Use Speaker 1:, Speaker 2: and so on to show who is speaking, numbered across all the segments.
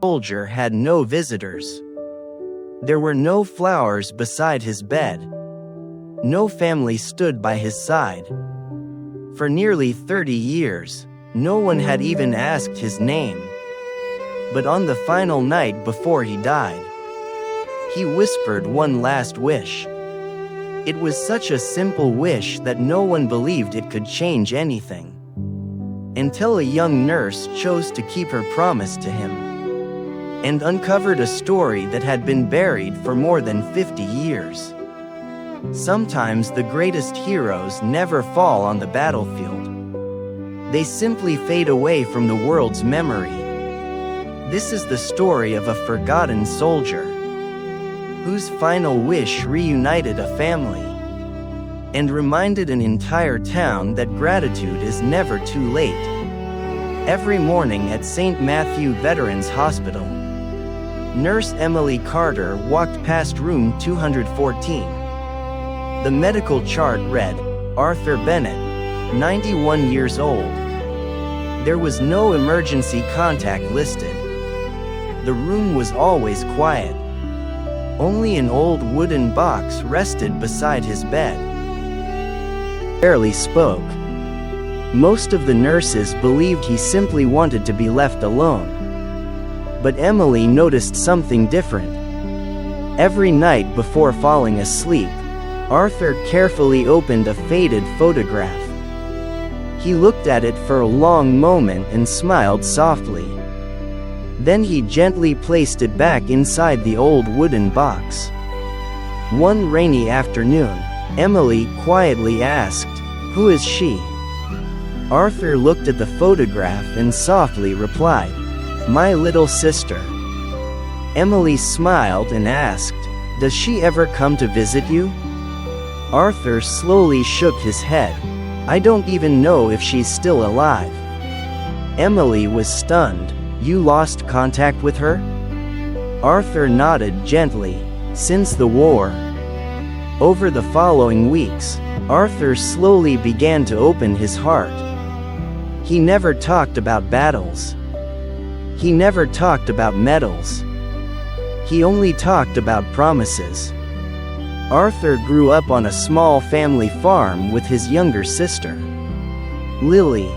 Speaker 1: soldier had no visitors. There were no flowers beside his bed. No family stood by his side. For nearly 30 years, no one had even asked his name. But on the final night before he died, he whispered one last wish. It was such a simple wish that no one believed it could change anything. Until a young nurse chose to keep her promise to him, and uncovered a story that had been buried for more than 50 years. Sometimes the greatest heroes never fall on the battlefield. They simply fade away from the world's memory. This is the story of a forgotten soldier, whose final wish reunited a family, and reminded an entire town that gratitude is never too late. Every morning at St. Matthew Veterans Hospital, Nurse Emily Carter walked past room 214. The medical chart read, Arthur Bennett, 91 years old. There was no emergency contact listed. The room was always quiet. Only an old wooden box rested beside his bed. He barely spoke. Most of the nurses believed he simply wanted to be left alone. But Emily noticed something different. Every night before falling asleep, Arthur carefully opened a faded photograph. He looked at it for a long moment and smiled softly. Then he gently placed it back inside the old wooden box. One rainy afternoon, Emily quietly asked, "Who is she?" Arthur looked at the photograph and softly replied, "My little sister." Emily smiled and asked, "Does she ever come to visit you?" Arthur slowly shook his head. "I don't even know if she's still alive." Emily was stunned. "You lost contact with her?" Arthur nodded gently. "Since the war." Over the following weeks, Arthur slowly began to open his heart. He never talked about battles. He never talked about medals. He only talked about promises. Arthur grew up on a small family farm with his younger sister, Lily.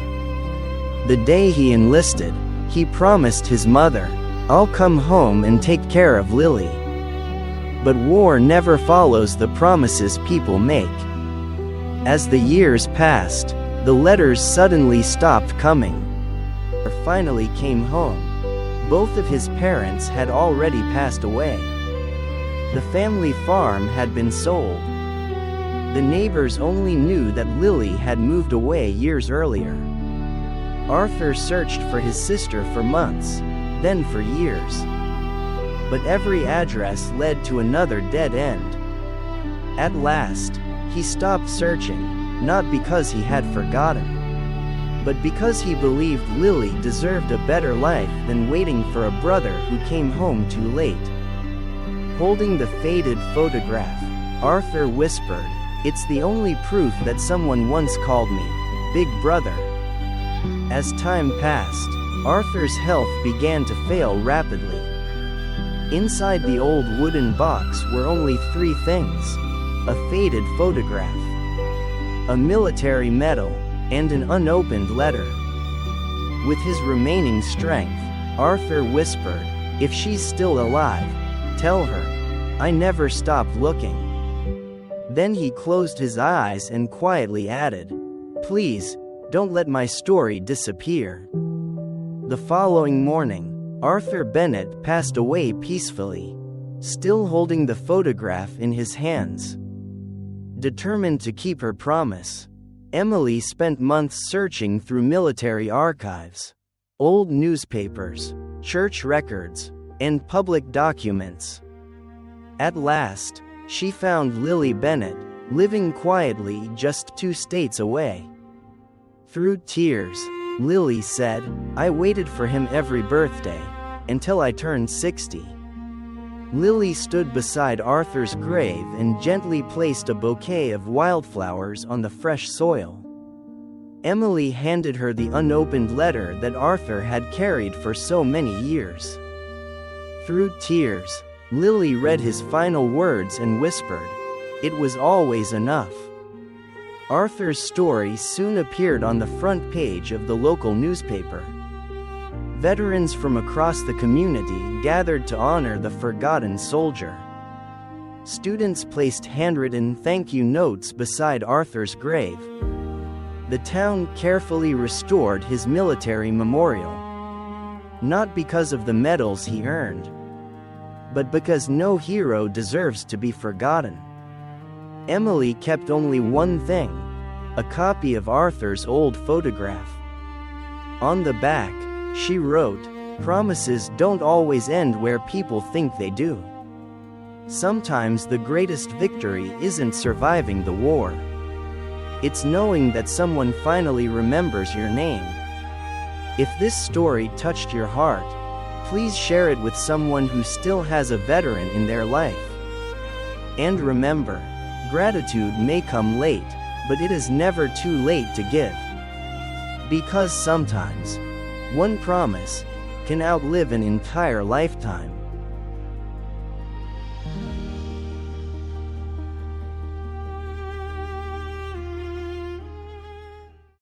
Speaker 1: The day he enlisted, he promised his mother, "I'll come home and take care of Lily." But war never follows the promises people make. As the years passed, the letters suddenly stopped coming. Arthur finally came home. Both of his parents had already passed away. The family farm had been sold. The neighbors only knew that Lily had moved away years earlier. Arthur searched for his sister for months, then for years. But every address led to another dead end. At last, he stopped searching, not because he had forgotten, but because he believed Lily deserved a better life than waiting for a brother who came home too late. Holding the faded photograph, Arthur whispered, "It's the only proof that someone once called me Big Brother." As time passed, Arthur's health began to fail rapidly. Inside the old wooden box were only three things: a faded photograph, a military medal, and an unopened letter. With his remaining strength, Arthur whispered, "If she's still alive, tell her I never stopped looking." Then he closed his eyes and quietly added, "Please, don't let my story disappear." The following morning, Arthur Bennett passed away peacefully, still holding the photograph in his hands. Determined to keep her promise, Emily spent months searching through military archives, old newspapers, church records, and public documents. At last, she found Lily Bennett, living quietly just 2 states away. Through tears, Lily said, "I waited for him every birthday, until I turned 60. Lily stood beside Arthur's grave and gently placed a bouquet of wildflowers on the fresh soil. Emily handed her the unopened letter that Arthur had carried for so many years. Through tears, Lily read his final words and whispered, "It was always enough." Arthur's story soon appeared on the front page of the local newspaper. Veterans from across the community gathered to honor the forgotten soldier. Students placed handwritten thank you notes beside Arthur's grave. The town carefully restored his military memorial. Not because of the medals he earned, but because no hero deserves to be forgotten. Emily kept only one thing: a copy of Arthur's old photograph. On the back, she wrote, "Promises don't always end where people think they do. Sometimes the greatest victory isn't surviving the war. It's knowing that someone finally remembers your name." If this story touched your heart, please share it with someone who still has a veteran in their life. And remember, gratitude may come late, but it is never too late to give. Because sometimes, one promise can outlive an entire lifetime.